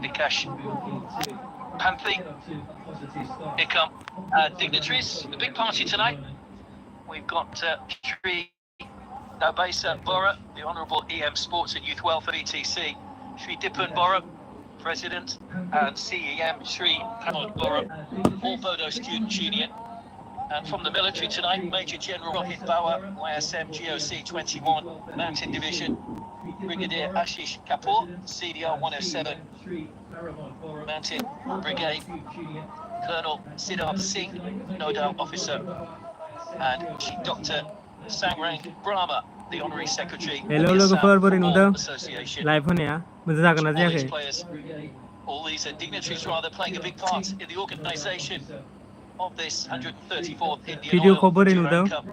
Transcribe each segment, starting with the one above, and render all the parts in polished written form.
Vikash Panthi. Here come dignitaries. A big party tonight. We've got Shri Dabesa Bora, the Honourable EM Sports and Youth Welfare ETC, Shri Dipan Bora, President, and CEM Shri Pramod Bora, all Bodo Student Union. And from the military tonight, Major General Rohit Bawa, YSM GOC 21, Mountain Division, Brigadier Ashish Kapoor, CDR 107, Mountain Brigade, Colonel Siddharth Singh, Nodal Officer, and Dr. Sangrang Brahma, the Honorary Secretary of the Assam Football Association. All these players, all these dignitaries rather, playing a big part in the organisation of this 134th Indian Oil Durand Cup.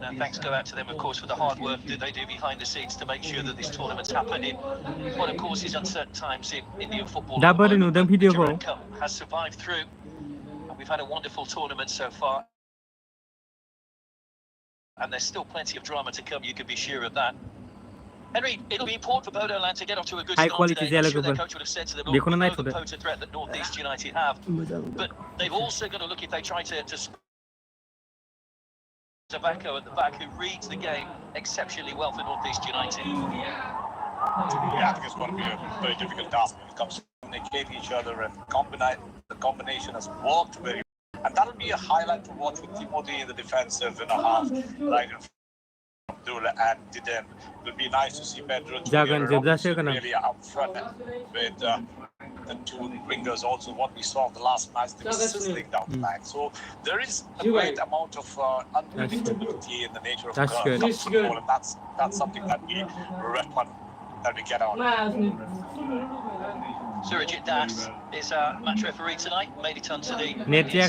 And thanks go out to them, of course, for the hard work that they do behind the scenes to make sure that this tournament's happening. What, of course, is uncertain times in Indian football. The Durand Cup has survived through, and we've had a wonderful tournament so far. And there's still plenty of drama to come, you can be sure of that. Henry, it'll be important for Bodoland to get off to a good start today. I'm sure their coach would have said to them, look, we know the potent threat that NorthEast United have, but they've also got to look if they try to Tobacco at the back, who reads the game exceptionally well for NorthEast United. Yeah, I think it's going to be a very difficult task when it comes to communicate each other, and the combination has worked very well. And that'll be a highlight to watch with Timothy in the defensive half, right in front of Durand and Durand. It'll be nice to see Pedro really up front with the two wingers. Also, what we saw the last match, they were sizzling down the line. So there is a great amount of unpredictability in the nature of football, and that's something that we recommend that we get on. Surajit Das is our match referee tonight. Made it onto the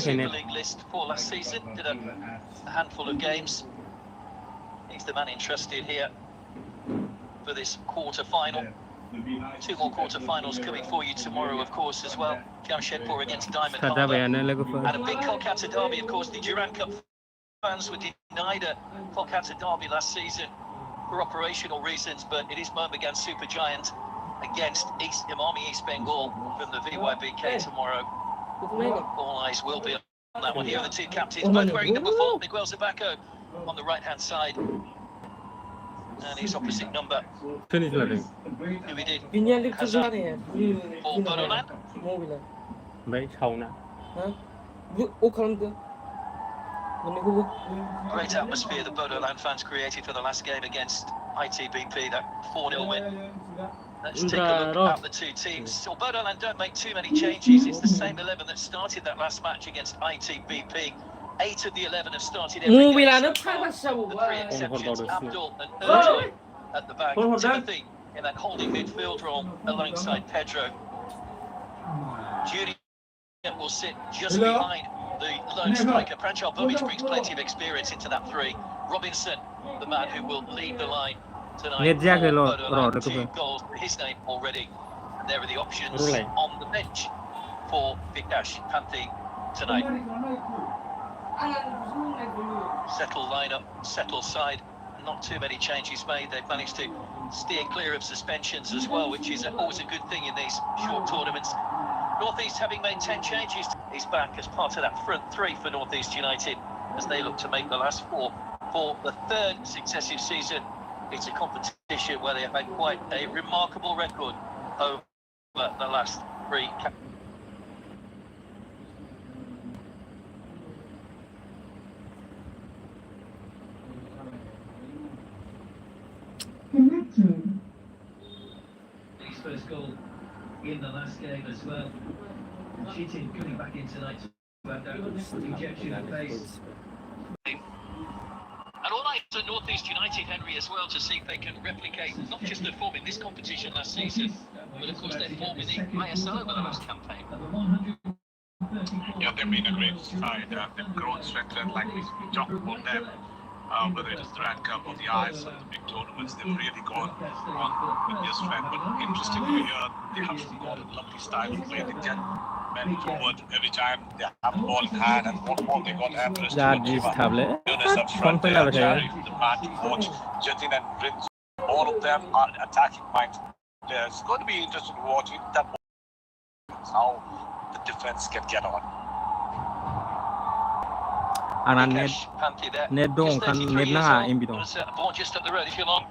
Super League list for last season. Did a handful of games. He's the man entrusted here for this quarter-final. Two more quarter-finals coming for you tomorrow, of course, as well. Jamshedpur against Diamond Harbour. And a big Kolkata derby, of course. The Durand Cup fans were denied a Kolkata derby last season for operational reasons, but it is Birmingham Supergiant against Imami East Bengal from the VYBK tomorrow. All eyes will be on that one. Here are the two captains, both wearing number 4. Miguel Zabaco on the right-hand side, and his opposite number, who we did, Hazard for Bodoland. Great atmosphere the Bodoland fans created for the last game against ITBP, that 4-0 win. Let's take a look at the two teams. So Bodoland don't make too many changes. It's the same 11 that started that last match against ITBP. 8 of the 11 have started every game so far. The 3 exceptions, Abdul and Urdu at the back. Timothy in that holding midfield role alongside Pedro. Judy will sit just behind the lone striker. Pranchal Bobic brings plenty of experience into that 3. Robinson, the man who will lead the line tonight. Bodoland, 2 goals to his name already. And there are the options on the bench for Vikash Panthi tonight. Settled lineup, settled side. Not too many changes made. They've managed to steer clear of suspensions as well, which is always a good thing in these short tournaments. NorthEast, having made 10 changes, is back as part of that front 3 for NorthEast United as they look to make the last 4 for the 3rd successive season. It's a competition where they have had quite a remarkable record over the last 3. His first goal in the last game as well. Cheating coming back in tonight to add that injection of pace. And all eyes on NorthEast United, Henry, as well, to see if they can replicate not just their form in this competition last season, but of course their form in the ISL over the last campaign. Yeah, they've been a great side. They've grown, strengthened, like we talked about them. Whether it is the Durand Cup or the ISL, the big tournaments, they've really gone on with their strength. But interestingly, they have got a lovely style of play. They get men forward every time they have the ball in hand, and what more they got Ambrose up front there, the man to watch, Jatin and Prince. All of them are attacking minds. Yeah, it's going to be interesting to watch that how the defense can get on. อันนั้นเน็ต Nikesh Panthi there. เน็ตโด่ง Just คัน 33 เน็ตหน้า years old. เอ็มบีโด่ง Was born just up the road if you're long.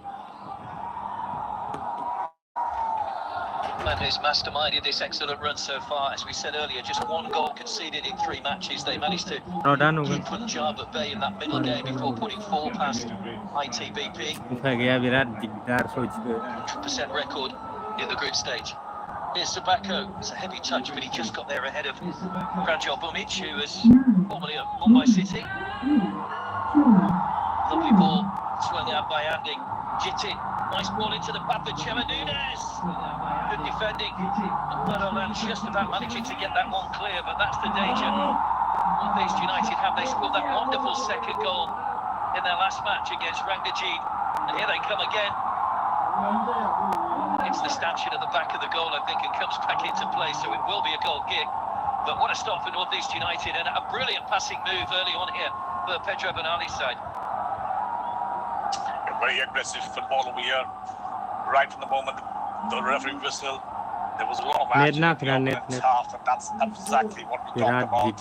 Man who's masterminded this excellent run so far. As we said earlier, just one goal conceded in 3 matches. They managed to เราด้านนู้นกัน keep Punjab at bay in that middle game before putting 4 past ITBP. ใช่แกวิรัตดิกดาร์โซจิเกอร์ 100% record in the group stage. Here's Sabako. It's a heavy touch, but he just got there ahead of Pranjal Bumic, who was formerly at Mumbai City. Lovely ball swung out by Andy. Jitty. Nice ball into the path of Chema Nunes. Good defending. Bodoland just about managing to get that one clear, but that's the danger. NorthEast United have they scored that wonderful second goal in their last match against Rangajit. And here they come again. It's the stanchion at the back of the goal, I think, and comes back into play, so it will be a goal kick. But what a start for NorthEast United, and a brilliant passing move early on here for Pedro Benali's side. Very aggressive football over here. Right from the moment the referee whistle, there was a lot of action in the opening half, and that's exactly what we talked about.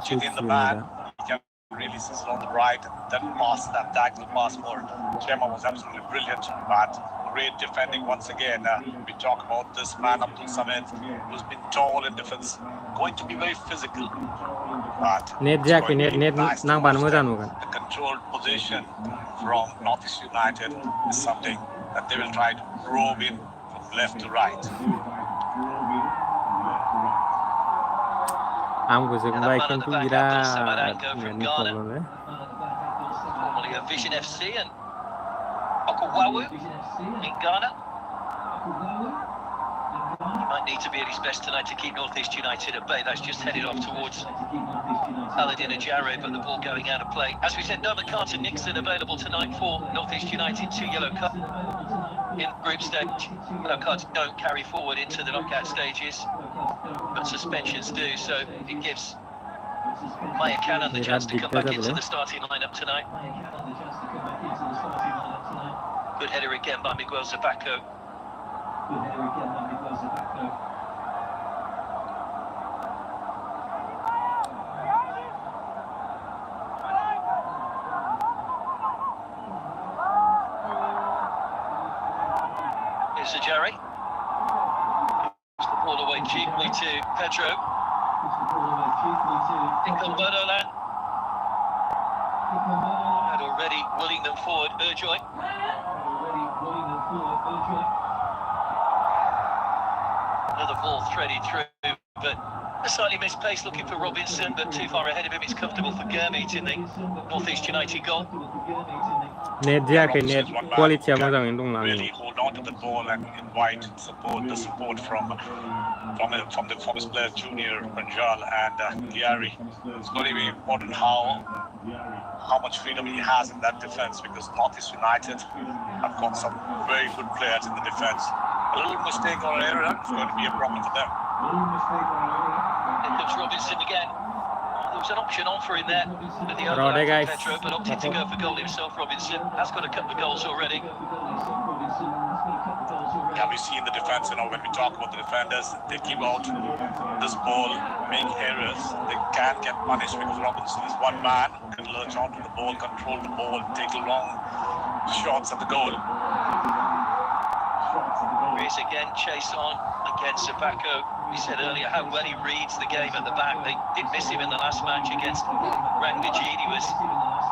Getting the man, he can really sizzle on the right, and then pass that diagonal pass for Chema was absolutely brilliant. But great defending once again. We talk about this man, Abdul Samad, who's been tall in defense, going to be very physical. But net jack net nang ban mo janu kan the controlled position from NorthEast United is something that they will try to probe in from left to right. am ko se vai kan tu gira ni problem hai Formerly of Vision FC and Okawawu in Ghana. He might need to be at his best tonight to keep NorthEast United at bay. That's just headed off towards Aladdin Ajare, but the ball going out of play. As we said, no McCartan Nixon available tonight for NorthEast United. 2 yellow cards in group stage. Yellow cards don't carry forward into the knockout stages, but suspensions do, so it gives Maya Cannon the chance to come back into the starting lineup tonight. Good header again by Miguel Zabako. Here's Ajari. Puts the ball away cheaply to Pedro. In comes Bodoland. And already willing them forward, Urjoy. Another ball threaded through, but a slightly missed pace looking for Robinson, but too far ahead of him. It's comfortable for Gurmeet in the NorthEast United goal. net jack net quality ma jang in dong lang Really hold on to the ball and invite support from his player Junior Pranjal and Gary. It's going to be important how much freedom he has in that defense, because NorthEast United have got some very good players in the defense. A little mistake or an error is going to be a problem for them. Here comes Robinson again. There was an option on for him there with the Right, overlap guys. for Pedro, but opted to go for goal himself. Robinson has got a couple of goals already. Can we see in the defense, when we talk about the defenders, they keep out this ball, make errors, they can get punished, because Robinson is one man who can lurch onto the ball, control the ball, take long shots at the goal. Here's again, chase on against Zabako. We said earlier how well he reads the game at the back. They did miss him in the last match against Rangajit. He was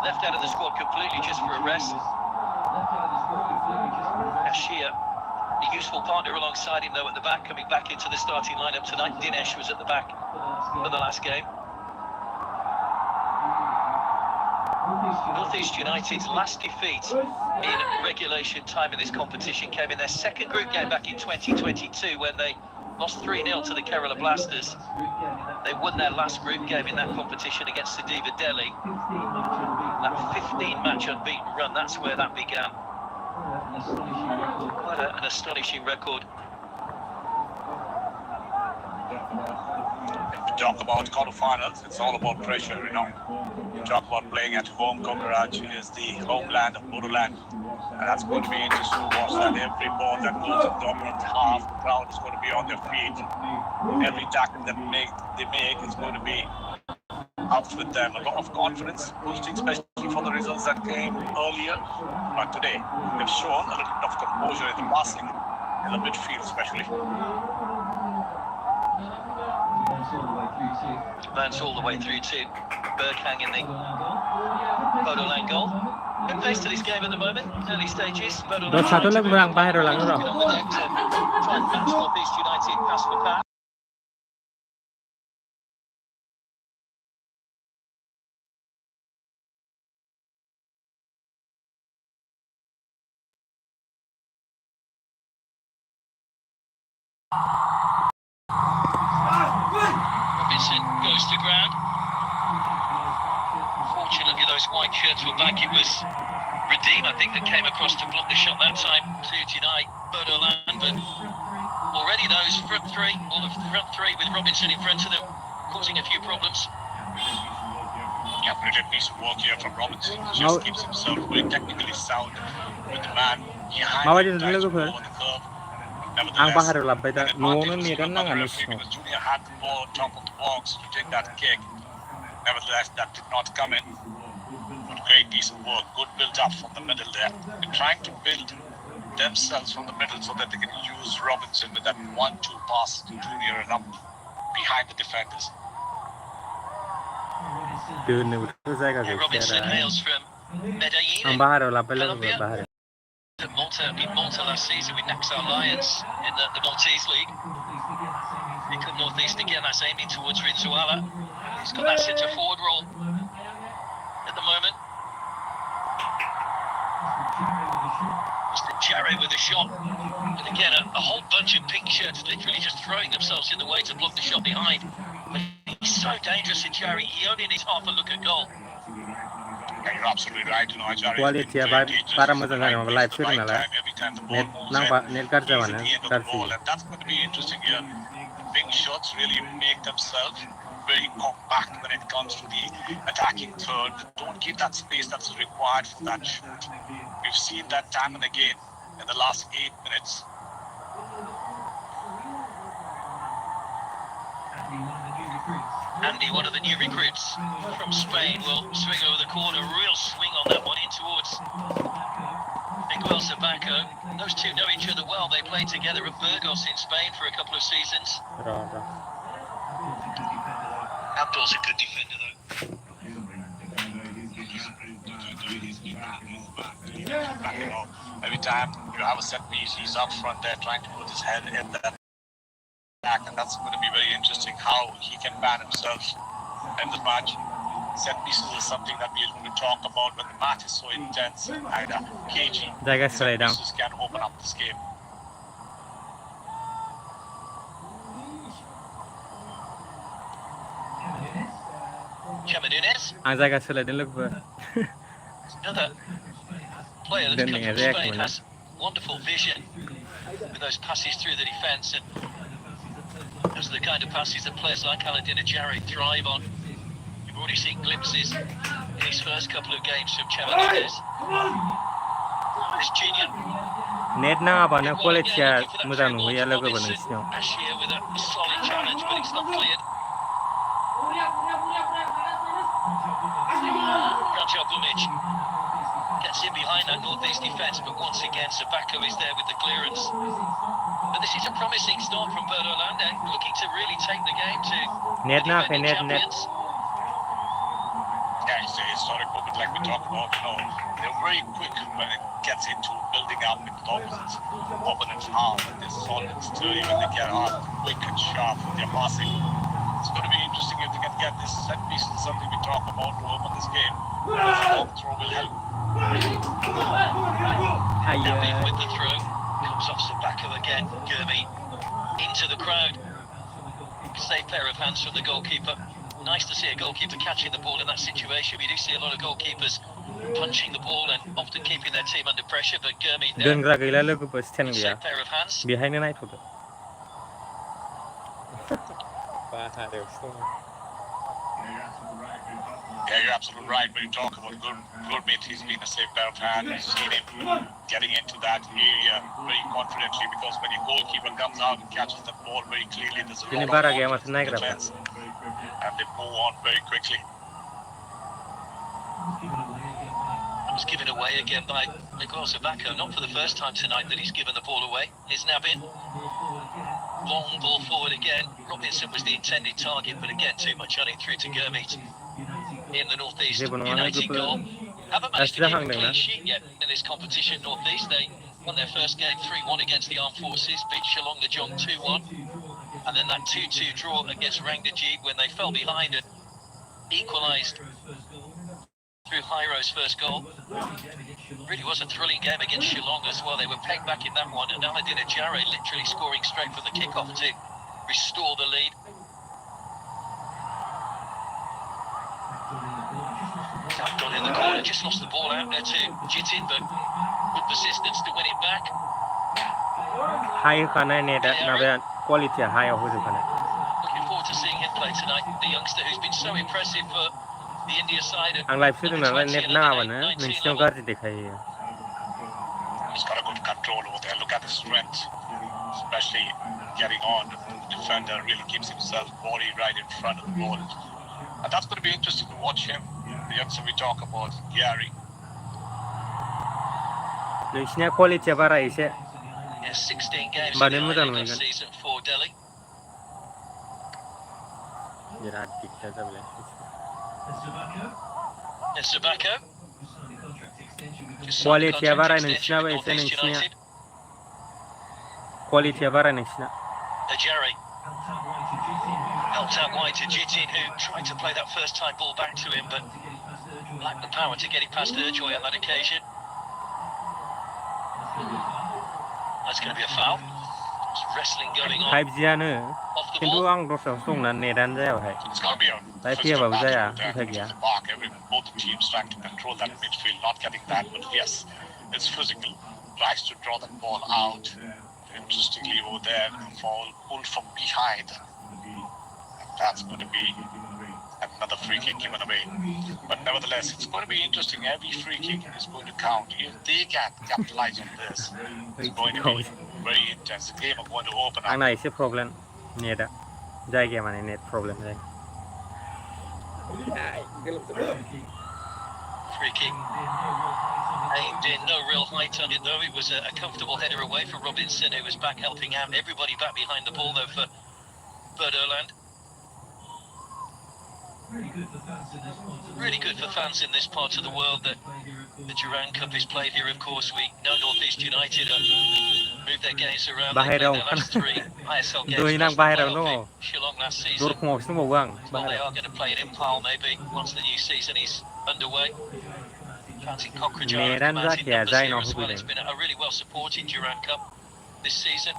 left out of the squad completely just for a rest. Ashia, a useful partner alongside him though at the back, coming back into the starting lineup tonight. Dinesh was at the back for the last game. NorthEast United's last defeat in regulation time in this competition came in their second group game back in 2022 when they lost 3-0 to the Kerala Blasters. They won their last group game in that competition against Sadiva Delhi. That 15-match unbeaten run, that's where that began. Quite an astonishing record. If we talk about quarterfinals, it's all about pressure, you know. You talk about playing at home. Cockroach is the homeland of Bodoland. And that's going to be interesting to watch that. Every ball that goes in the dominant half, the crowd is going to be on their feet. Every tackle that they make is going to be up with them. A lot of confidence boosting, especially for the results that came earlier. But today, they've shown a little bit of composure in the passing, in the midfield especially. Advance all the way through to Berghang in the Bodoland goal. Good pace to this game at the moment, early stages. Bodoland Dua satu lah kurang bahaya orang tu. try and match NorthEast United pass for pass. Robinson goes to ground. Fortunately, those white shirts were back. It was Redeem, I think, that came across to block the shot that time to deny Bodoland. But already those front three, with Robinson in front of them, causing a few problems. Yeah, brilliant piece of work here from Robinson. He just keeps himself very technically sound with the man behind him, tries to go on the curve. Ang bahar lah beda. Nuno ni kan nang anu because Junior had the ball on top of the box to take that kick. Nevertheless, that did not come in. But great piece of work, good build up from the middle there. They're trying to build themselves from the middle so that they can use Robinson with that 1-2 pass to Junior and up behind the defenders. Robinson hails from Medellin. Ang bahar lah bela bahar. In Malta last season with Naxal Lions in the Maltese League. He come NorthEast again, that's aiming towards Rinzuala. He's got that centre forward role at the moment. Mr. Jarry with a shot. And again, a whole bunch of pink shirts literally just throwing themselves in the way to block the shot behind. But he's so dangerous in Jarry, he only needs half a look at goal. Yeah, you're absolutely right. You know, Ajari Quality para mazanga nama live stream nala. Net karja mana karfi. And that's going to be interesting here. Big shots really make themselves very compact when it comes to the attacking third. Don't give that space that's required for that shoot. We've seen that time and again in the last 8 minutes. Andy, one of the new recruits from Spain, will swing over the corner. Real swing on that one in towards Miguel Zabaco. Those two know each other well. They played together at Burgos in Spain for a couple of seasons. Abdul's a good defender, though. Every time you have a set piece, he's up front there trying to put his head in that back, and that's going to be very interesting how he can man himself in the match. Set pieces is something that we'll talk about when the match is so intense and cagey. Set pieces can open up this game. Chamadunez. Another player that's come from Spain has wonderful vision with those passes through the defence, and those are the kind of passes that players like Aladdin Ajari thrive on. We've already seen glimpses in his first couple of games from Chamadunez. This junior. Net na apa na quality mudah nunggu ya lagu benar sih. Ashia with a solid challenge, but it's not cleared. Raja Bumic gets in behind that NorthEast defence, but once again Zabaco is there with the clearance. But this is a promising start from Bodoland, looking to really take the game to net the defending champions. Yeah, it's a historic moment like we talked about. You know, they're very quick when it gets into building up with opponents' half, and they're solid and sturdy when they get out, quick and sharp with their passing. It's going to be interesting if they can get this set piece. It's something we talk about to open this game. The long throw will help. With the throw, comes off Zabaco again. Gurmi into the crowd. Safe pair of hands from the goalkeeper. Nice to see a goalkeeper catching the ball in that situation. We do see a lot of goalkeepers punching the ball and often keeping their team under pressure, but Gurmi there. Safe pair of hands. Behind the night photo. ป้าเดี๋ยวช่วง Yeah, you're absolutely right. When you talk about Gurmeet, he's been a safe pair of hands. You've seen him getting into that area very confidently because when your goalkeeper comes out and catches the ball very clearly, there's a lot of confidence in the defense, and they move on very quickly. It was given away again by Miguel Zabacco, not for the first time tonight that he's given the ball away. Here's Nabin. Long ball forward again. Robinson was the intended target, but again, too much on it through to Gurmeet. In the NorthEast United goal. Haven't managed to keep a clean sheet yet in this competition, NorthEast. They won their first game 3-1 against the Armed Forces, beat Shillong the Jong 2-1. And then that 2-2 draw against Rangdaji when they fell behind and equalised through Hyro's first goal. Really was a thrilling game against Shillong as well. They were pegged back in that one, and Aladdin Ajare literally scoring straight from the kickoff to restore the lead. Got in the corner, just lost the ball out there to Jitin, but good persistence to win it back. High खाना ने ना बे quality high हो चुका है. Looking forward to seeing him play tonight. The youngster who's been so impressive for the India side. Ang live stream na net na ba na? Nung gar दिखाई है. He's got a good control over there. Look at the strength, especially getting on. The defender really keeps himself body right in front of the ball. And that's going to be interesting to watch him. The youngster we talk about, Gary. नोंसिना quality बारा एसे. Yeah, 16 games in the season for Delhi. Durand dikkat जाबले. Zabacco. Quality बारा नोंसिना बे एसे नोंसिना. Quality बारा नोंसिना. Ajare. Helped out wide to Jitin, who tried to play that first time ball back to him, but lacked the power to get it past Urjoy on that occasion. That's going to be a foul. There's wrestling going on. 5G no Off the किंतु ball. आं दस्रायाव संना नेटानो जाया भाई. It's going to be a Right physical here, battle Babujaya, there okay, to yeah. the park. Both teams trying to control that midfield, not getting that, but yes, it's physical. Tries to draw the ball out. Interestingly over there, foul pulled from behind. That's going to be another free kick given away. But nevertheless, it's going to be interesting. Every free kick is going to count. If they can capitalize on this, it's going to be very intense. The game is going to open up. आंना एसे problem नेटा जायगाया माने net problem जायो. Free kick. Aimed in, no real height on it though. It was a comfortable header away for Robinson, who was back helping out. Everybody back behind the ball though for Bodoland. Really good for fans in this part of the world that the Durand Cup is played here. Of course, we know NorthEast United moved their games around. They played their last 3 ISL games. Shillong last season. Well, they are going to play it in Pal maybe once the new season is underway. Fans in Cockridge are come out in numbers here as well. It's been a really well supported Durand Cup this season.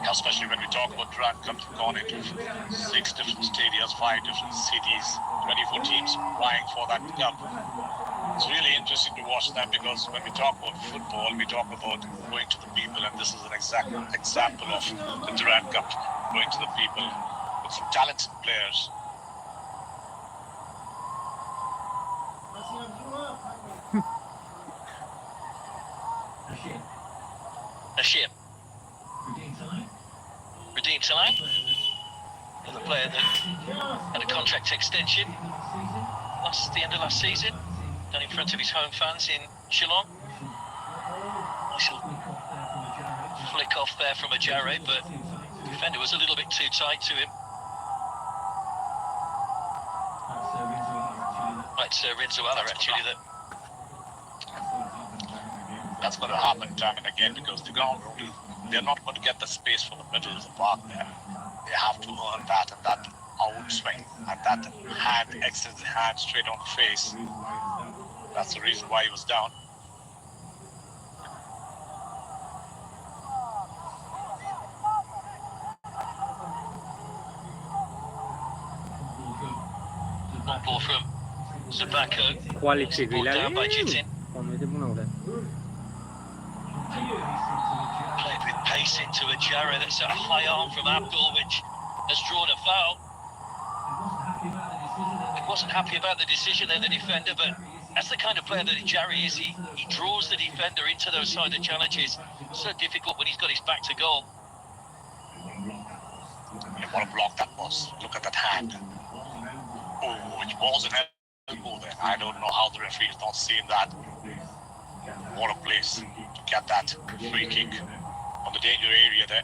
Especially when we talk about Durand Cup, gone into 6 different stadiums, 5 different cities, 24 teams vying for that cup. It's really interesting to watch them because when we talk about football, we talk about going to the people, and this is an exact example of the Durand Cup, going to the people with some talented players. Ashir. Redeem time. Another player that had a contract extension the end of last season, done in front of his home fans in Shillong. Nice little flick off there from Ajare, but the defender was a little bit too tight to him. Right, so Rinzuala actually that. That's going to happen time and again because the ground rule, they're not going to get the space for the middle of the park there. They have to earn that and that outswing and that hand extends the hand straight on the face. That's the reason why he was down. Long ball from Zabacco. Quality Ball down by Jitin. Played with Nice into a Jarrah. That's a high arm from Abdul, which has drawn a foul. He wasn't happy about the decision there, the defender, but that's the kind of player that Jarrah is. He draws the defender into those side of challenges. So difficult when he's got his back to goal. What a block that was. Look at that hand. Oh, it was an elbow there. I don't know how the referee has not seen that. What a place to get that free kick on the danger area there.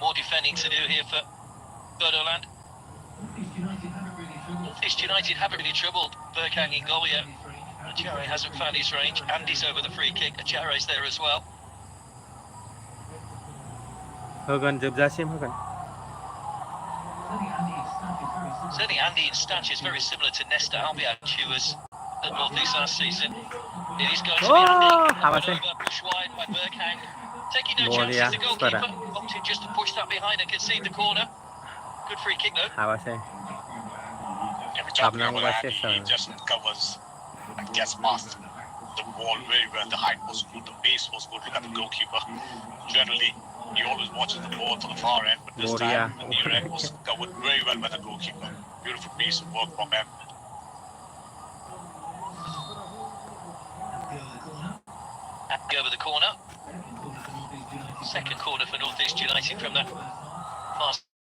More defending to do here for Bodoland. NorthEast United haven't really troubled Berkhang in goal yet. Jarrah hasn't found his range. Andy's over the free kick. Jarrah's there as well. Certainly Andy in stature is very similar to Nesta Albiach, who was at NorthEast last season. It is going to be Andy. Pushed wide by Berkhang. Taking no chances, the goalkeeper opted just to push that behind and concede the corner. Good free kick though. Every time he just covers and gets past the wall very well. The height was good, the pace was good. Look at the goalkeeper. Generally, he always watches the ball to the far end, but this time the near end was covered very well by the goalkeeper. Beautiful piece of work from him. Over the corner. Second corner for NorthEast United from that far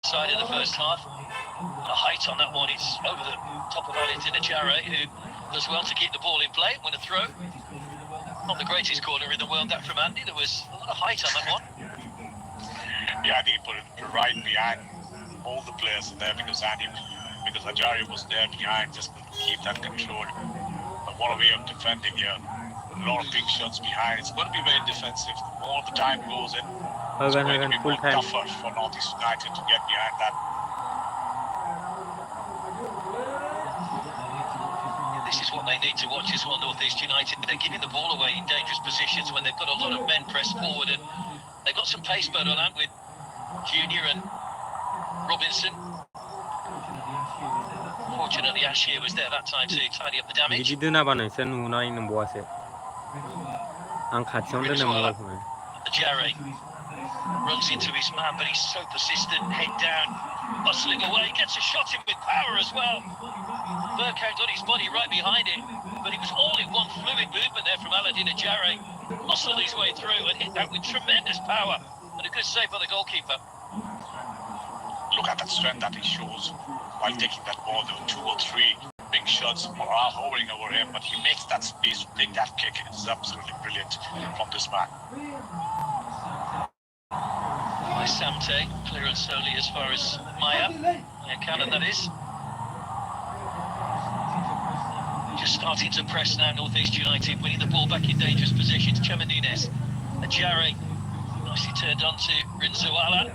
side of the first half. The height on that one is over the top of Valentina Jarrah, who does well to keep the ball in play, win a throw. Not the greatest corner in the world, that from Andy. There was a lot of height on that one. Yeah, Andy put it right behind all the players there because Ajari was there behind, just to keep that control. But what a way of defending here. A lot of big shots behind. It's going to be very defensive. The more the time goes in, it's going to be more tougher for NorthEast United to get behind that. This is what they need to watch as well, NorthEast United. They're giving the ball away in dangerous positions when they've got a lot of men pressed forward, and they've got some pace, Bodoland, with Junior and Robinson. Fortunately, Ashir was there that time to tidy up the damage. Jarrah runs into his man, but he's so persistent, head down, bustling away, gets a shot in with power as well. Berkhang got his body right behind it, but it was all in one fluid movement there from Aladina Jarrah. Muscled his way through and hit that with tremendous power, and a good save by the goalkeeper. Look at that strength that he shows while taking that ball. There were 2 or 3 big shots are hovering over him, but he makes that space to take that kick. It's absolutely brilliant from this man. By Samte, clearance only as far as Maya Cannon, that is. Just starting to press now, NorthEast United, winning the ball back in dangerous positions. Chamanines, Jarrah nicely turned on to Rinzuala,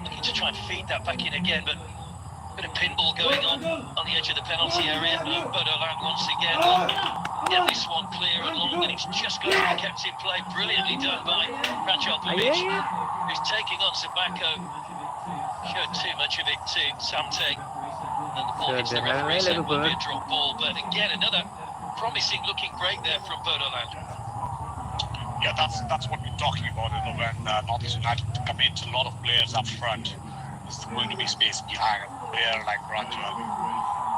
looking to try and feed that back in again, but a bit of pinball going on the edge of the penalty area. Bodoland once again get this one clear and long, and it's just got to be kept in play. Brilliantly done by Pranjal Bumic, who's taking on Zabako. Showed too much of it to Samte, and the ball hits the referee, so it will be a drop ball. But again, another promising looking break there from Bodoland. Yeah, that's what we're talking about. When NorthEast United commit a lot of players up front, there's going to be space behind a player like Pranjal.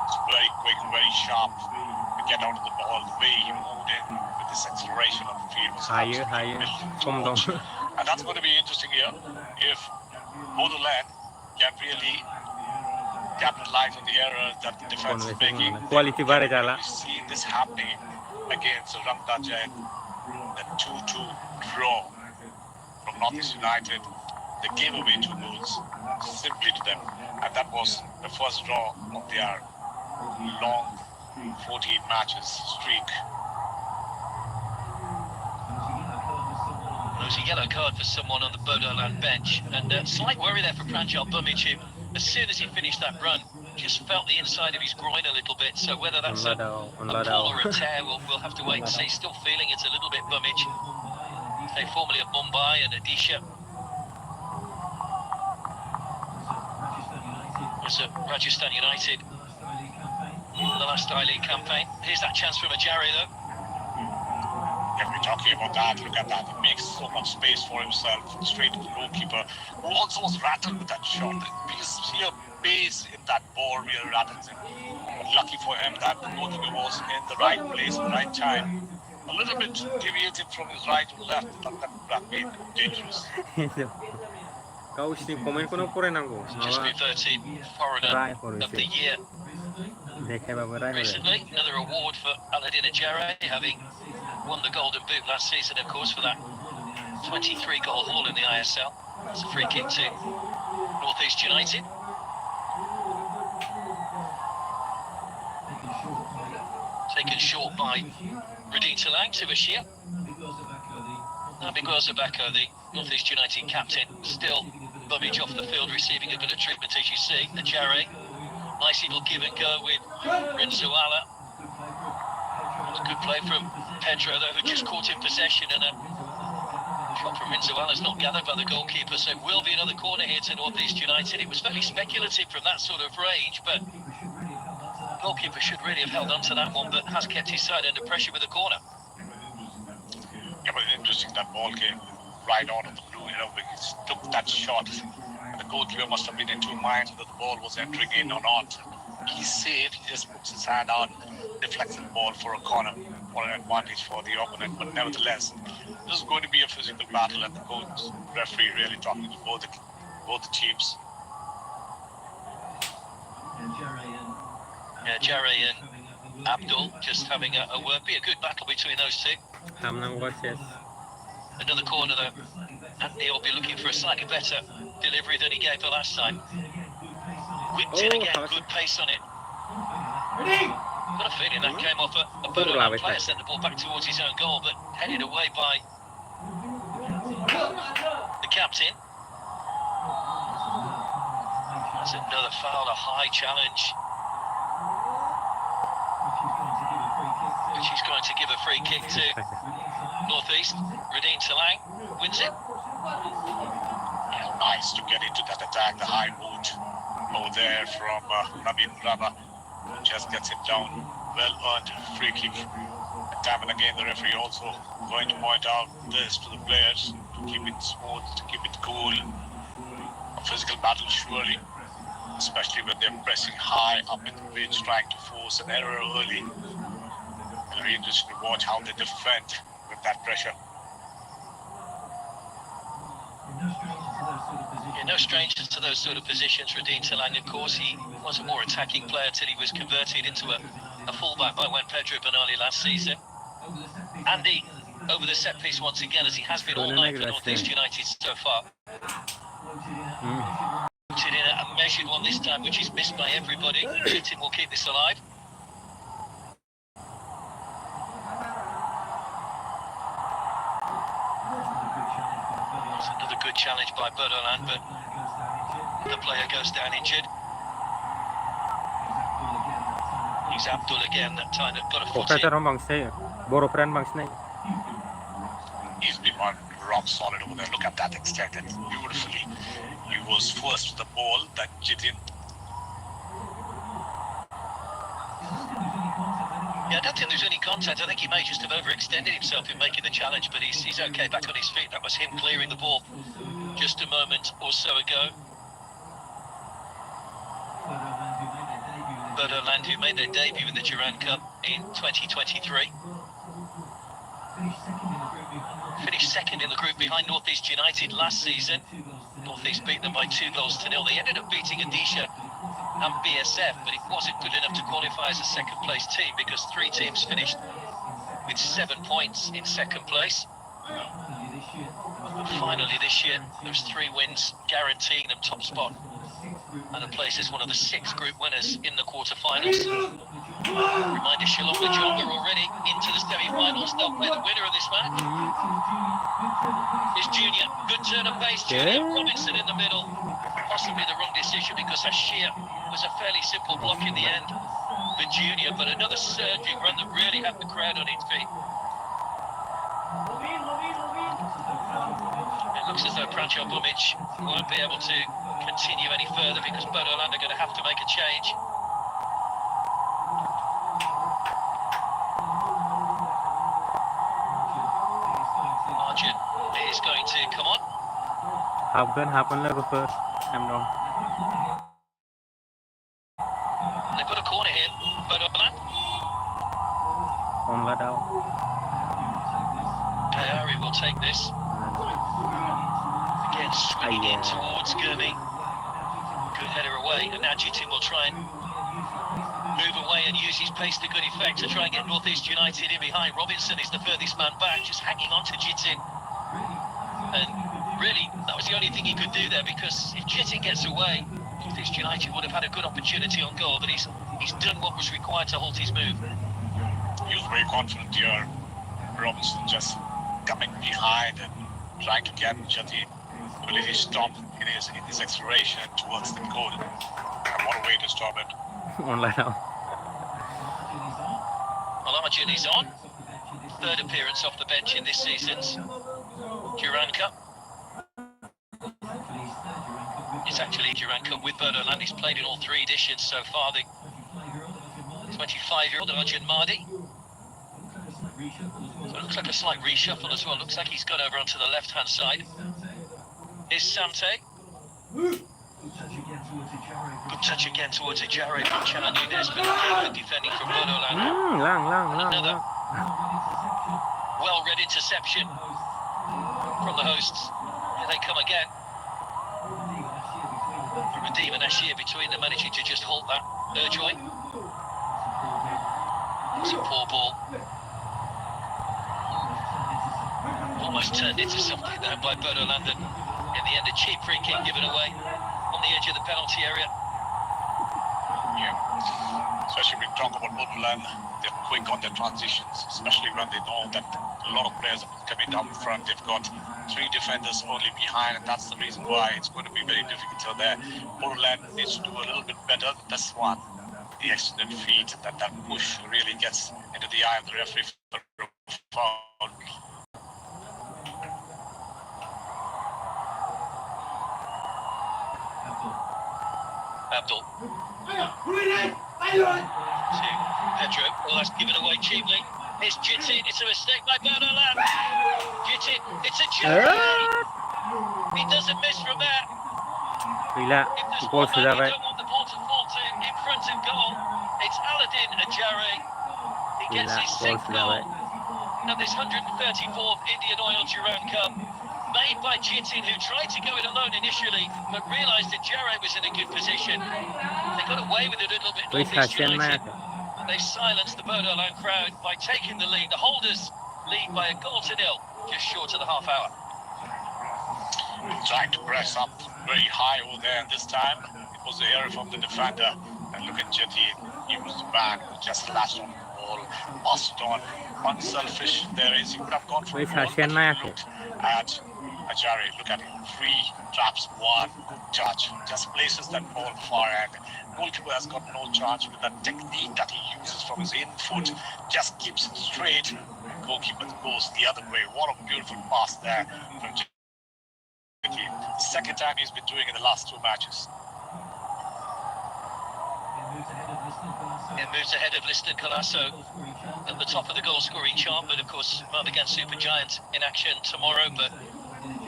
It's very quick, very sharp to get out of the ball. The way he moved in with this acceleration of the field was absolutely. And that's going to be interesting here. If Bodoland can really capitalize on the errors that the defense is making, we've seen this happening against Ramdaja. The 2-2 draw from NorthEast United. They gave away 2 goals simply to them, and that was the first draw of their long 14 matches streak. It was a yellow card for someone on the Bodoland bench, and slight worry there for Pranjal Bumic, who, as soon as he finished that run, just felt the inside of his groin a little bit. So whether that's a pull or a tear, we'll have to wait and see. Still feeling it a little bit, Bumic. They formerly at Mumbai and Odisha. Was at Rajasthan United. the last I-League campaign. Here's that chance from Ajari though. Yeah, we're talking about that. Look at that. He makes so much space for himself, straight to the goalkeeper, who also was rattled with that shot. Because sheer pace in that ball really rattles him. Lucky for him that the goalkeeper was in the right place, right time. A little bit deviated from his right to left, but that would have been dangerous. गावसिनि कमेन्टखौनो फरायनांगौ Just माबा reverted foreigner रायहरो of the essay year देखायबाबो रायहरो recently. Another award for Aladdin Ajari, having won the Golden Boot last season, of course, for that 23-goal haul in the ISL. It's a free kick to NorthEast United. Taken short by Radin Talang to Bashir. Because Abako, the NorthEast United captain, still bummage off the field, receiving a bit of treatment, as you see. Ajari, nice little give and go with Rinzuala. Good play from Pedro, though, who just caught in possession, and a shot from Rinzuala is not gathered by the goalkeeper, so it will be another corner here to NorthEast United. It was fairly speculative from that sort of range, but the goalkeeper should really have held on to that one, but has kept his side under pressure with the corner. Yeah, but interesting, that ball came right out of the blue, he took that shot. And the goalkeeper must have been in two minds whether the ball was entering in or not. He's safe, he just puts his hand out, deflects the ball for a corner, or an advantage for the opponent. But nevertheless, this is going to be a physical battle, and the coach, referee really talking to both the teams. Yeah, Jerry and Abdul just having a word. Be a good battle between those two. Another corner though. Anthony will be looking for a slightly better delivery than he gave the last time. Whipped in again, good pace on it. Got a feeling that came off a Bodoland player, sent the ball back towards his own goal, but headed away by the captain. That's another foul, a high challenge. Which he's going to give a free kick to NorthEast. Radin Talang wins it. Yeah, nice to get into that attack, the high boot over there from Nabin Raba. Just gets it down. Well earned free kick. And time and again, the referee also going to point out this to the players to keep it smooth, to keep it cool. A physical battle, surely, especially when they're pressing high up in the pitch, trying to force an error early. It'll be interesting to watch how they defend with that pressure. Yeah, no strangers to those sort of positions. Radin Talang, of course, he was a more attacking player till he was converted into a fullback by Juan Pedro Bernali last season. Andy over the set piece once again, as he has been all night for NorthEast United so far. Put it in a measured one this time, which is missed by everybody. Chitin will keep this alive. Another good challenge by Bodoland, but the player goes down injured. He's Abdul again, that time that got a foot in. He's been on rock solid over there. Look at that, extended beautifully. He was first with the ball, that Chitin. Yeah, I don't think there's any contact. I think he may just have overextended himself in making the challenge, but he's okay, back on his feet. That was him clearing the ball just a moment or so ago. Bodoland, who made their debut in the Durand Cup in 2023. Finished second in the group behind NorthEast United last season. NorthEast beat them by 2-0. They ended up beating Odisha and BSF, but it wasn't good enough to qualify as a second place team because 3 teams finished with 7 points in second place. And finally this year, there's 3 wins guaranteeing them top spot and a place as one of the 6 group winners in the quarter-finals. Reminder, Shillong Majonga already into the semi-finals. They'll play the winner of this match. Is Junior. Good turn of pace, Junior. Robinson in the middle. Possibly the wrong decision because Ashir was a fairly simple block in the end for Junior, but another surging run that really had the crowd on its feet. It looks as though Prancho Bumic won't be able to continue any further because Bodoland are going to have to make a change. Happen like first. I'm wrong. They've got a corner here. Bodoland. On down. Kayari will take this. Again, swinging in towards Gurmi. Good header away, and now Jitin will try and move away and use his pace to good effect to try and get NorthEast United in behind. Robinson is the furthest man back, just hanging on to Jitin. And really, that was the only thing he could do there, because if Jitin gets away, NorthEast United would have had a good opportunity on goal, but he's done what was required to halt his move. He was very confident here. Robinson just coming behind and trying to get Jati really he stopped in his acceleration towards the goal. And what a way to stop it. On down. Alamajin is on. Third appearance off the bench in this season's Durand Cup. It's actually Durand Cup with Bodoland. He's played in all 3 editions so far. The 25-year-old Arjun Mardi. So it looks like a slight reshuffle as well. Looks like he's gone over onto the left-hand side. Here's Samte. Good touch again towards Ajare from Chan Nunes, but good defending from Bodoland. Another well-read interception from the hosts. Here they come again. Radim and Ashir between them, managing to just halt that Urjoy. It's a poor ball. Almost turned into something there by Bodoland, and in the end a cheap free kick given away on the edge of the penalty area. Yeah, especially when we talk about Bodoland, they're quick on their transitions, especially when they know that a lot of players are coming down front. They've got 3 defenders only behind, and that's the reason why it's going to be very difficult there. Bodoland needs to do a little bit better. That's one. The extended feet, that push really gets into the eye of the referee for foul. Abdul. To Pedro. Well, that's given away cheaply. It's Jitin. It's a mistake by Bodoland. Jitin. It's a Jerry. He doesn't miss from there. If there's one man you don't want the ball to fall to in front of goal, it's Aladdin Ajare. He gets his 6th goal of this 134th Indian Oil Durand Cup, made by Jitin, who tried to go it alone initially, but realised that Ajare was in a good position. They got away with it a little bit. NorthEast United, and they silenced the Bodoland crowd by taking the lead. The holders lead by 1-0, just short of the half hour. Trying to press up very high over there, and this time it was the error from the defender. And look at Jati, he was the man who just lashed on the ball, passed it on. Unselfish there is, he could have gone for a goal, but he looked at Ajare, look at him, 3 traps, 1 touch, just places that ball far end. Goalkeeper has got no chance with that technique that he uses from his in-foot, just keeps it straight. Goalkeeper goes the other way. What a beautiful pass there from Jati. The second time he's been doing in the last 2 matches. It moves ahead of Liston Colasso at the top of the goal-scoring chart, but of course, Mardigan Supergiant in action tomorrow. But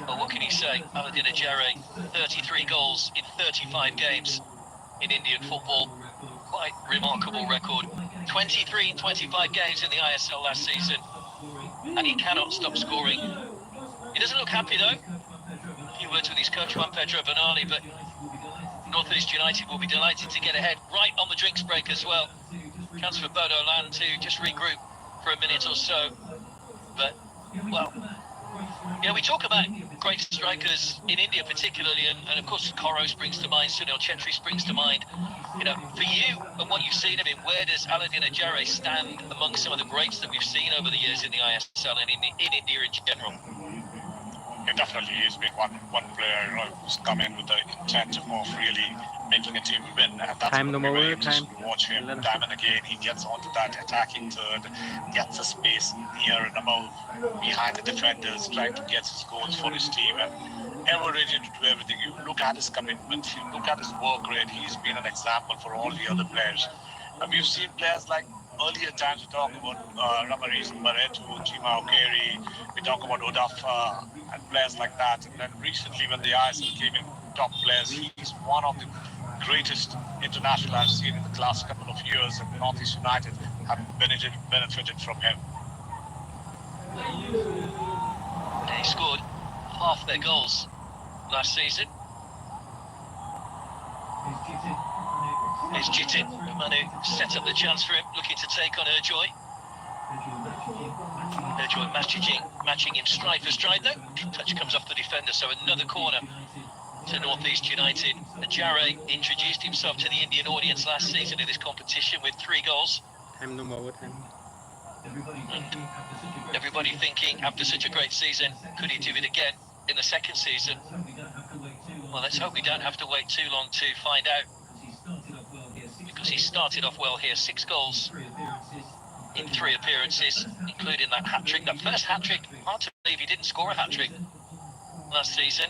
well, what can you say? Aladdin Ajare, 33 goals in 35 games in Indian football. Quite remarkable record. 23 in 25 games in the ISL last season, and he cannot stop scoring. He doesn't look happy though. A few words with his coach, Juan Pedro Bernali, but NorthEast United will be delighted to get ahead right on the drinks break as well. Chance for Bodoland to just regroup for a minute or so. But, well, we talk about great strikers in India particularly, and of course Koro springs to mind, Sunil Chetri springs to mind. For you and what you've seen of him, where does Aladdin Ajare stand among some of the greats that we've seen over the years in the ISL and in India in general? Yeah, definitely, he's been one player who's come in with the intent of really making a team win, and that's time what we over, really time. watch him time and again. He gets onto that attacking third, gets a space near and above behind the defenders, trying to get his goals for his team, and ever ready to do everything. You look at his commitment, you look at his work rate. He's been an example for all the other players. And we've seen players like earlier times we talk about Ramaris, Barreto, Chima Okeri, we talk about Odaf and players like that. And then recently when the ISL came in, top players, he's one of the greatest international I've seen in the last couple of years, and NorthEast United have benefited from him. They scored half their goals last season. Here's Jitin, Manu set up the chance for him, looking to take on Erjoy. Erjoy matching him stride for stride though. Touch comes off the defender, so another corner to NorthEast United. Ajare introduced himself to the Indian audience last season in this competition with 3 goals. Everybody thinking, after such a great season, could he do it again in the second season? Well, let's hope we don't have to wait too long to find out. Because he started off well here, 6 goals in 3 appearances, including that hat-trick, that first hat-trick. Hard to believe he didn't score a hat-trick last season.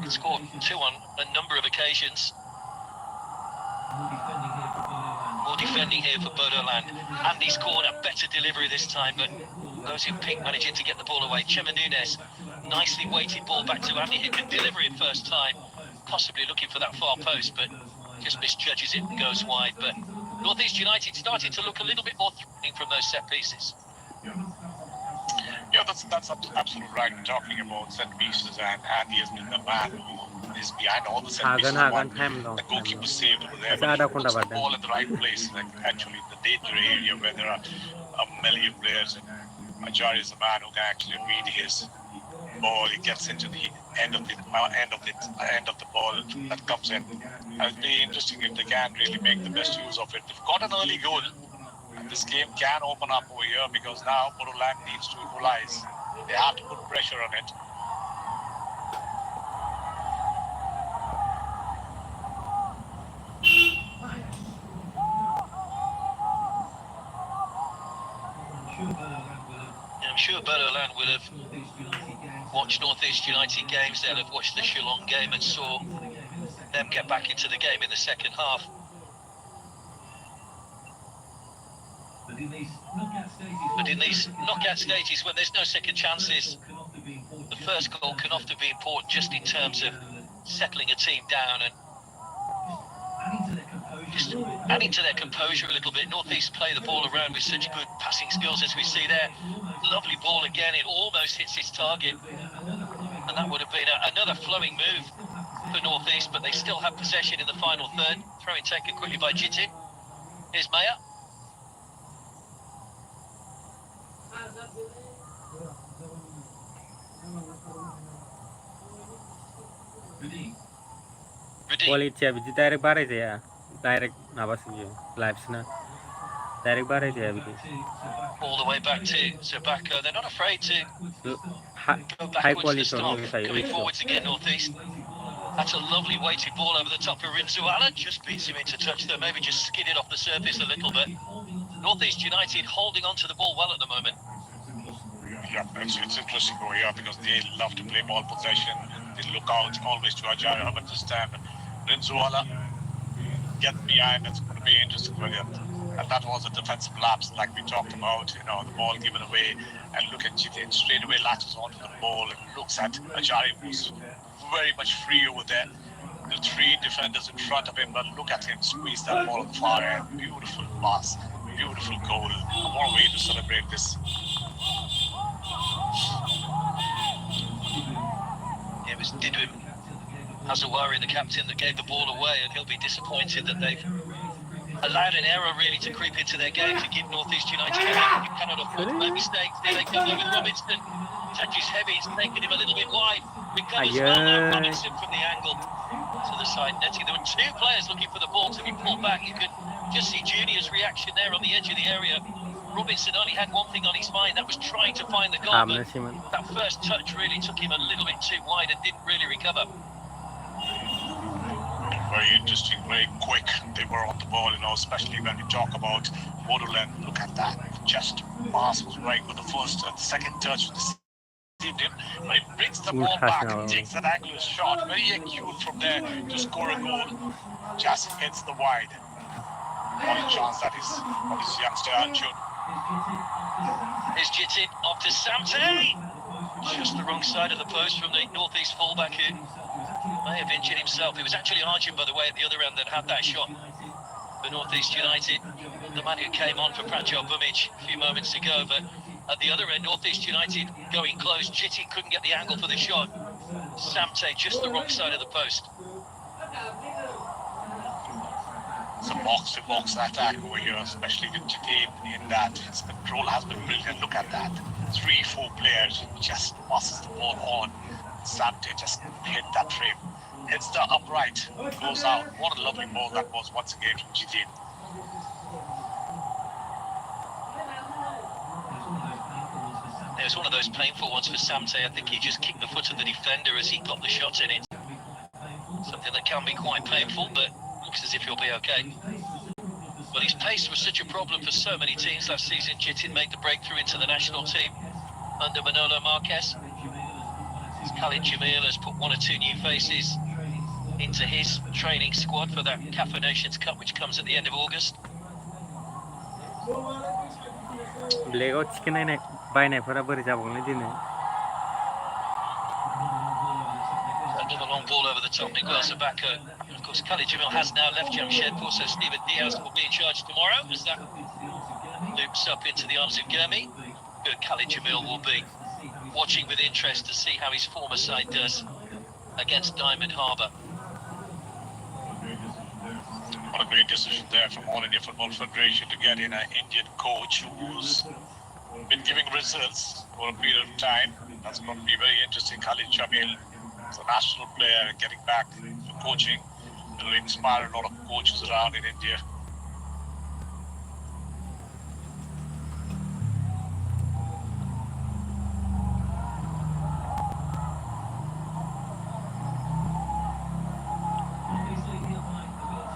He scored 2 on a number of occasions. More defending here for Bodoland. Andy's corner, better delivery this time, but those in pink managing to get the ball away. Chema Nunes, nicely weighted ball back to Andy, who can deliver it first time, possibly looking for that far post, but just misjudges it and goes wide. But NorthEast United started to look a little bit more threatening from those set pieces. Yeah, that's absolutely right. We're talking about set pieces, and Andy has been the man who is behind all the set pieces. The goalkeeper saved over there, but he puts the ball in the right place, like actually in the danger area where there are a million players. And Ajari is the man who can actually read his ball. He gets into the end of the ball that comes in. It'll be interesting if they can really make the best use of it. They've got an early goal, and this game can open up over here because now Bodoland needs to equalize. They have to put pressure on it. I'm sure Bodoland will have watched NorthEast United games. They'll have watched the Shillong game and saw them get back into the game in the second half. But in these knockout stages, when there's no second chances, the first goal can often be important just in terms of settling a team down and just adding to their composure a little bit. NorthEast play the ball around with such good passing skills as we see there. Lovely ball again, it almost hits its target. And that would have been another flowing move for NorthEast, but they still have possession in the final third. Throw-in taken quickly by Jitin. Here's Maya. Quality abhi direct bare the ya direct nabas ye lives na direct bare the abhi all the way back to Zabaka. They're not afraid to go high backwards quality to start coming forwards again. NorthEast. That's a lovely weighted ball over the top of Rinzuala. Just beats him into touch though, maybe just skidded off the surface a little bit. NorthEast United holding on to the ball well at the moment. Yeah, it's interesting over here because they love to play ball possession. They look out always to Ajara, but this time Rinzuala get behind. It's going to be interesting for them. And that was a defensive lapse like we talked about, the ball given away, and look at Jitin straight away latches onto the ball and looks at Ajari, who's very much free over there. The 3 defenders in front of him, but look at him squeeze that ball on the far end. Beautiful pass, beautiful goal. What a way to celebrate this. It was Didwin Hazawari, the captain, that gave the ball away, and he'll be disappointed that they've allowed an error really to creep into their game to give NorthEast United. You cannot afford to make mistakes. There they come with Robinson. Touch is heavy, it's taken him a little bit wide. Recovers well now, Robinson from the angle to the side netting. There were 2 players looking for the ball to be pulled back. You could just see Junior's reaction there on the edge of the area. Robinson only had one thing on his mind, that was trying to find the goal, but that first touch really took him a little bit too wide and didn't really recover. Very interesting, very quick. They were on the ball, especially when we talk about Bodoland. Look at that. Just pass was right with the first and the second touch. Deceived him, but he brings the ball back and takes an angular shot. Very acute from there to score a goal. Just hits the wide. What a chance that is for this youngster Arjun. Here's Jitin off to Samte. Just the wrong side of the post from the Northeast fullback who may have injured himself. It was actually Arjun, by the way, at the other end that had that shot for Northeast United. The man who came on for Pranjal Bumich a few moments ago, but at the other end, Northeast United going close. Jitin couldn't get the angle for the shot. Samte just the wrong side of the post. It's a box-to-box attack over here, especially with Jitin in that. His control has been brilliant. Look at that. 3-4 players just passes the ball on. Samte just hit that frame. Hits the upright, goes out. What a lovely ball that was once again from Jitin. It was one of those painful ones for Samte. I think he just kicked the foot of the defender as he got the shot in it. Something that can be quite painful, but looks as if he'll be okay. Well, his pace was such a problem for so many teams last season. Jitin made the breakthrough into the national team under Manolo Marquez. Khalid Jamil has put 1 or 2 new faces into his training squad for that CAF Nations Cup, which comes at the end of August. Lego chicken and pineapple for Another long ball over the top, Miguel Zabako. Of course, Khalid Jamil has now left Jamshedpur, so Steven Diaz will be in charge tomorrow as that loops up into the arms of Gurmi. Good Khalid Jamil will be watching with interest to see how his former side does against Diamond Harbour. What a great decision there from All India Football Federation to get in an Indian coach who's been giving results for a period of time. That's going to be very interesting. Khalid Jamil is a national player getting back to coaching. It will inspire a lot of coaches around in India.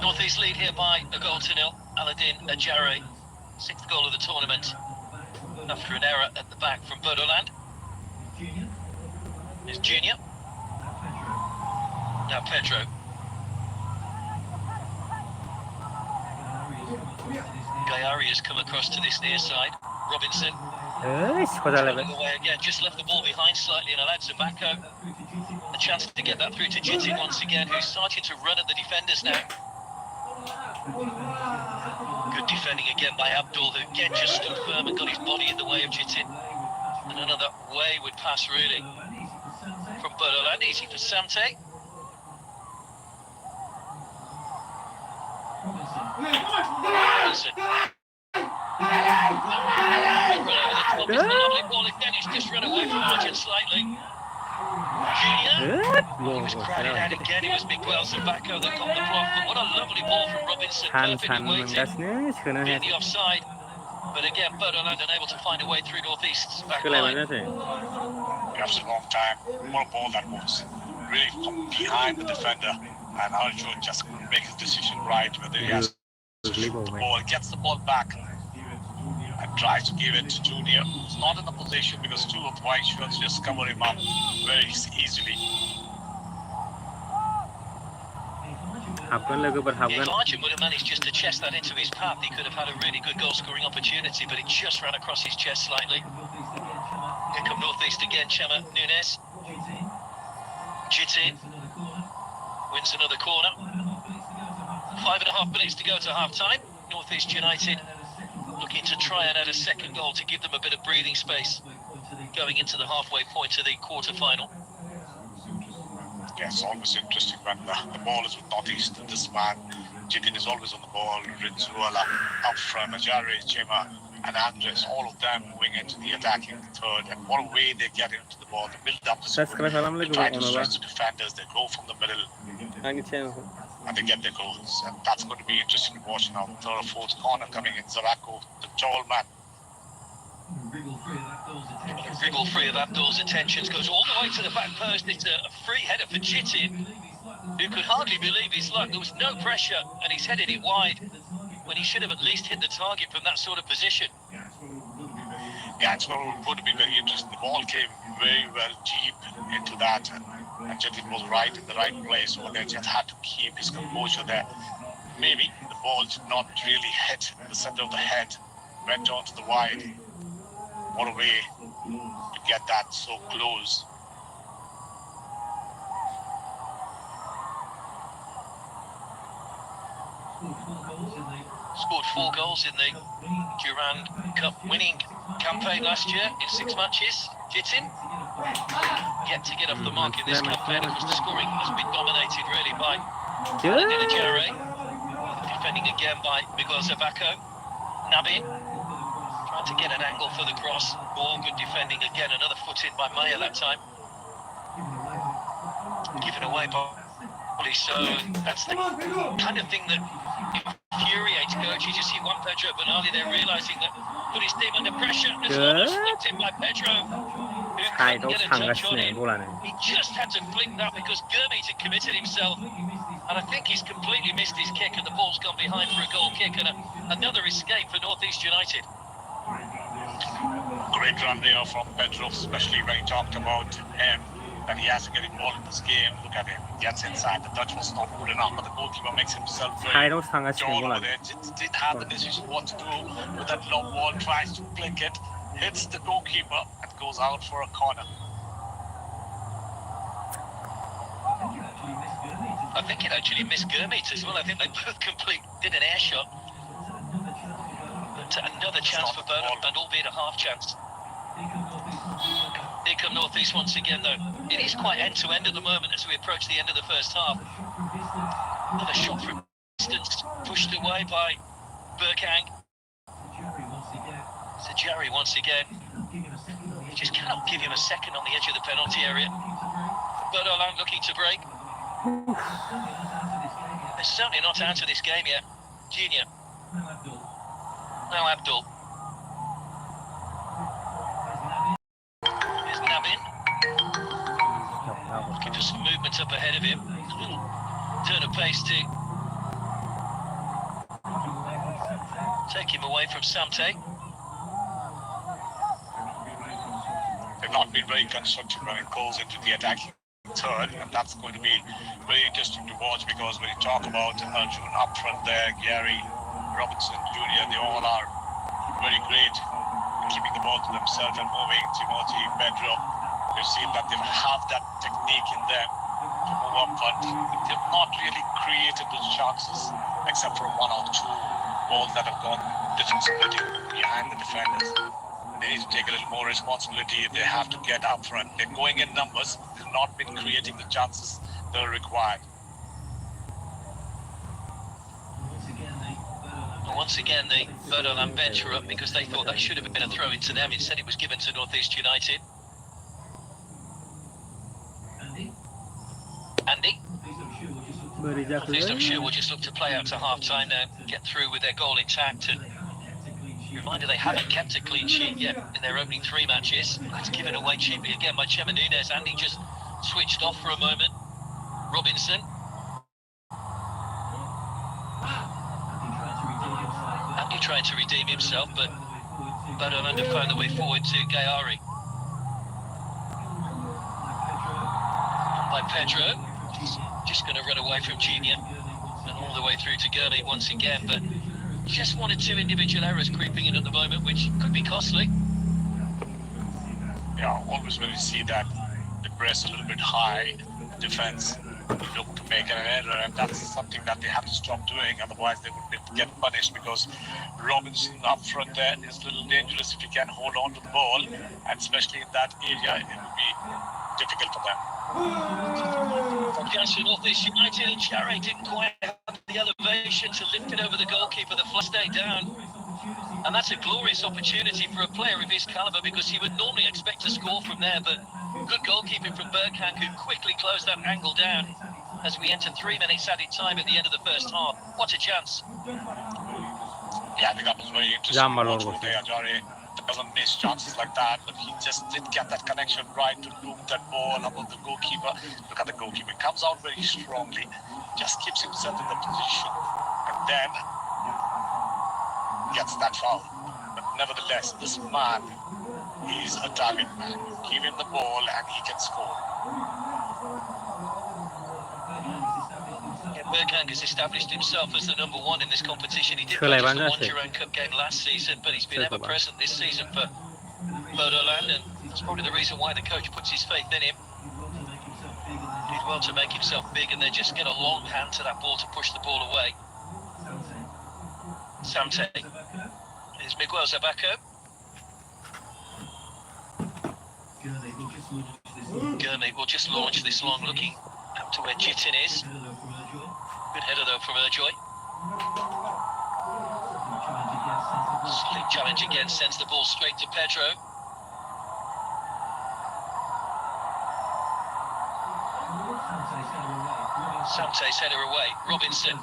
Northeast lead here by a goal to nil. Aladdin Ajare, 6th goal of the tournament after an error at the back from Bodoland. It's Junior. Now Pedro. Gayari has come across to this near side. Robinson. Running away again, just left the ball behind slightly and allowed Zabako a chance to get that through to Jitin once again, who's starting to run at the defenders now. Good defending again by Abdul, who again just stood firm and got his body in the way of Jitin. And another wayward pass really from Bodoland, easy for Samte. Robinson. It's a lovely ball again, he's just run away from Arjun slightly. Junior, he was crowded out again, it was Miguel Zabako that got the block, but what a lovely ball from Robinson, perfectly waiting, being the offside, but again, Bodoland unable to find a way through Northeast's back line. After a long time, what a ball that was, really from behind the defender, and Arjun just couldn't make his decision right, whether he has to shoot the ball, gets the ball back, and tries to give it to Junior. He's not in the position because 2 of the white shirts just cover him up very easily. If Arjun would have managed just to chest that into his path, he could have had a really good goal-scoring opportunity, but it just ran across his chest slightly. Here come Northeast again, Chema Nunes. Jitin wins another corner. 5.5 minutes to go to half-time. Northeast United looking to try and add a second goal to give them a bit of breathing space going into the halfway point of the quarter-final. Yeah, it's always interesting when the ball is with Northeast. This man, Jitin, is always on the ball. Rinzuala up front, Ajare, Chema, and Andres, all of them moving into the attacking third. And what a way they get into the ball. They build up the score. They try to stretch the defenders. They go from the middle. And they get their goals. And that's going to be interesting to watch now. Third or fourth corner coming in. Zarako, the tall man. Wriggle free of Abdul's attentions, goes all the way to the back post. It's a free header for Jitin, who could hardly believe his luck. There was no pressure and he's headed it wide when he should have at least hit the target from that sort of position. Yeah, it's going to be very interesting. The ball came very well deep into that, and Jitin was right in the right place, so they just had to keep his composure there. maybe the ball did not really hit the center of the head, went on to the wide. What a way to get that so close. Scored 4 goals in the Durand Cup winning campaign last year in 6 matches. Jitin yet to get off the mark in this campaign. Of course, the scoring has been dominated really by Jare. Defending again by Miguel Zabako. Nabin trying to get an angle for the cross. More good defending again. Another foot in by Maya that time. Given away by Oli. So that's the kind of thing that infuriates coaches. You see Juan Pedro Bernali, they're realising that put his team under pressure. This one was flicked in by Pedro, who couldn't get a touch on him. He just had to flick that because Gurmeet had committed himself. And I think he's completely missed his kick and the ball's gone behind for a goal kick and another escape for NorthEast United. Great run there from Pedro, especially when he talked about him, that he has to get involved in this game. Look at him, he gets inside. The touch was not good enough, but the goalkeeper makes himself very tall over there. Didn't have the decision what to do with that long ball, tries to flick it, hits the goalkeeper and goes out for a corner. I think it actually missed Gurmeet as well. I think they both did an air shot. But another chance for Bodoland, albeit a half chance. Here come NorthEast once again though. It is quite end-to-end at the moment as we approach the end of the first half. Another shot from distance, pushed away by Burkang. Sajari once again. You just cannot give him a second on the edge of the penalty area. Bodoland looking to break. They're certainly not out of this game yet. Junior. Now Abdul. There's Nabin. Looking for some movement up ahead of him. A little turn of pace to take him away from Samte. They've not been very constructive when it goes into the attacking third, and that's going to be very interesting to watch because when you talk about Arjun up front there, Gary, Robinson, Jr., they all are very great keeping the ball to themselves and moving. Timothy, Pedro, we've seen that they have that technique in them to move up front. They've not really created those chances except for 1 or 2 balls that have gone defensively behind the defenders. They need to take a little more responsibility. They have to get up front. They're going in numbers. They've not been creating the chances that are required. Once again, the Bodoland bench were up because they thought that should have been a throw into them. Instead, it was given to NorthEast United. Andy? NorthEast, I'm sure, will just look to play out to half-time now, get through with their goal intact. And reminder, they haven't kept a clean sheet yet in their opening 3 matches. That's given away cheaply again by Chema Nunes. Andy just switched off for a moment. Robinson. Andy trying to redeem himself, but Bodoland have found the way forward to Gayari. By Pedro. Just going to run away from Junior. And all the way through to Gurley once again, but just 1 or 2 individual errors creeping in at the moment, which could be costly. Yeah, always when you see that, they press a little bit high defense, they look to make an error, and that's something that they have to stop doing, otherwise they would get punished because Robinson up front there is a little dangerous if he can hold on to the ball, and especially in that area, it will be difficult for them. Chance for NorthEast United, and Jare didn't quite have the elevation to lift it over the goalkeeper. The flag stayed down, and that's a glorious opportunity for a player of his calibre because he would normally expect to score from there, but good goalkeeping from Burkang, who quickly closed that angle down as we enter 3 minutes added time at the end of the first half. What a chance. Yeah, I think that was very interesting. Jare doesn't miss chances like that, but he just did get that connection right to loop that ball above the goalkeeper. Look at the goalkeeper, he comes out very strongly, just keeps himself in the position, and then gets that foul. But nevertheless, this man is a target man. Give him the ball and he can score. Yeah, Bergkamp has established himself as the number one in this competition. He did Şöyle play just the bence one şey. Durand Cup game last season, but he's been Şöyle ever bak. present this season for Bodoland, and that's probably the reason why the coach puts his faith in him. He did well to make himself big, and then just get a long hand to that ball to push the ball away. Samte. Here's Miguel Zabaco. Gurmey will just launch this long, looking up to where Jitin is. Good header though from Urjoy. Slick challenge again, sends the ball straight to Pedro. Samte's header away. Robinson.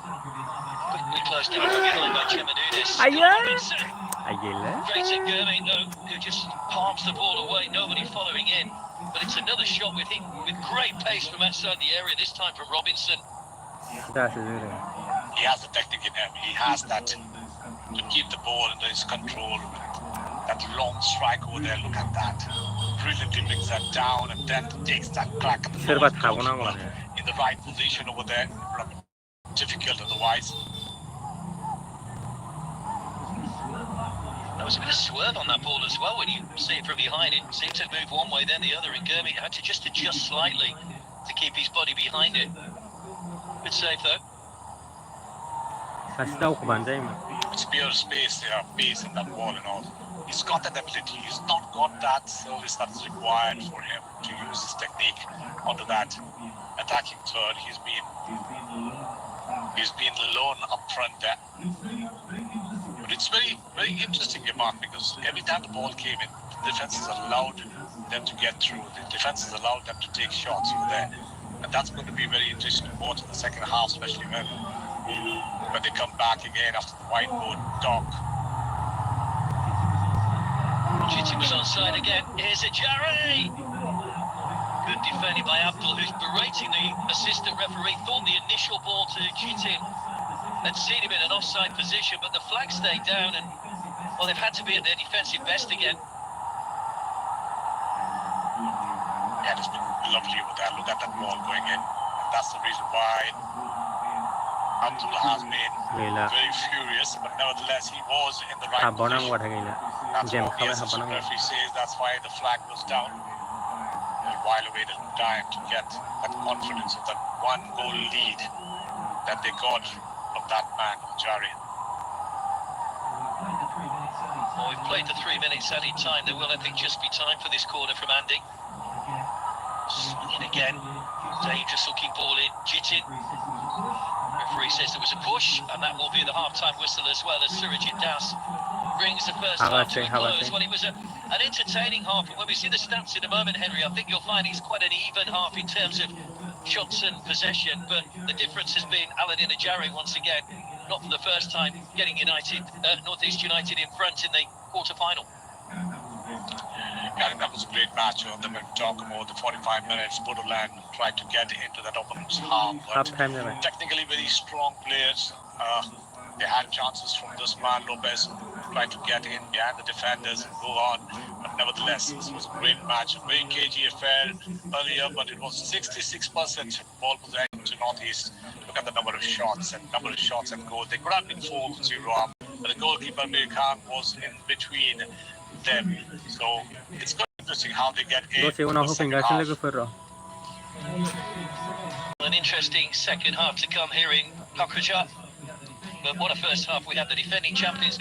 Quickly closed down from behind by Chemenudes. Robinson. Great at Gurmey though, who just palms the ball away, nobody following in. But it's another shot with great pace from outside the area, this time from Robinson. He has the technique in him. He has that to keep the ball under his control. That long strike over there, look at that. Brilliantly brings that down and then takes that crack at the ball in the right position over there. Difficult otherwise. There was a bit of swerve on that ball as well when you see it from behind. It seemed to move one way, then the other, and Gurmey had to just adjust slightly to keep his body behind it. Good save though. It's pure space there, pace in that ball and all. He's got that ability. He's not got that service that's required for him to use his technique onto that attacking third. He's been alone up front there. But it's very, very interesting, Yaman, because every time the ball came in, the defense has allowed them to get through. The defense has allowed them to take shots over there. And that's going to be very interesting to watch in the second half, especially when they come back again after the whiteboard talk. Jitin was onside again. Here's a Jarry. Good defending by Abdul, who's berating the assistant referee. Thought the initial ball to Jitin had seen him in an offside position, but the flag stayed down, and well, they've had to be at their defensive best again. Yeah, it's been lovely over there. Look at that ball going in. And that's the reason why Abdul has been very furious, but nevertheless, he was in the right position. That's what the assistant referee says. That's why the flag was down. A while away the time to get that confidence of that one goal lead that they got from that man, Jari. Well, we've played the 3 minutes added time. There will, I think, just be time for this corner from Andy. Swinging again. Dangerous looking ball in. Jitin. Referee says there was a push, and that will be the half-time whistle as well as Surajit Das brings the first half to a close. Well, it was an entertaining half, and when we see the stats in a moment, Henry, I think you'll find it's quite an even half in terms of shots and possession, but the difference has been Aladin Ajari once again, not for the first time, getting NorthEast United in front in the quarter-final. Yeah, that was a great match. They were talking about the 45 minutes. Bodoland tried to get into that opponent's half, but technically very strong players. They had chances from this man Lopez, tried to get in behind the defenders and go on. But nevertheless, this was a great match. A very cagey affair earlier, but it was 66% ball possession to NorthEast. Look at the number of shots and goals. They could have been 4-0 up, but the goalkeeper Bergkamp was in between them. So it's quite interesting how they get in. An interesting second half to come here in Pakraja. But what a first half we had. The defending champions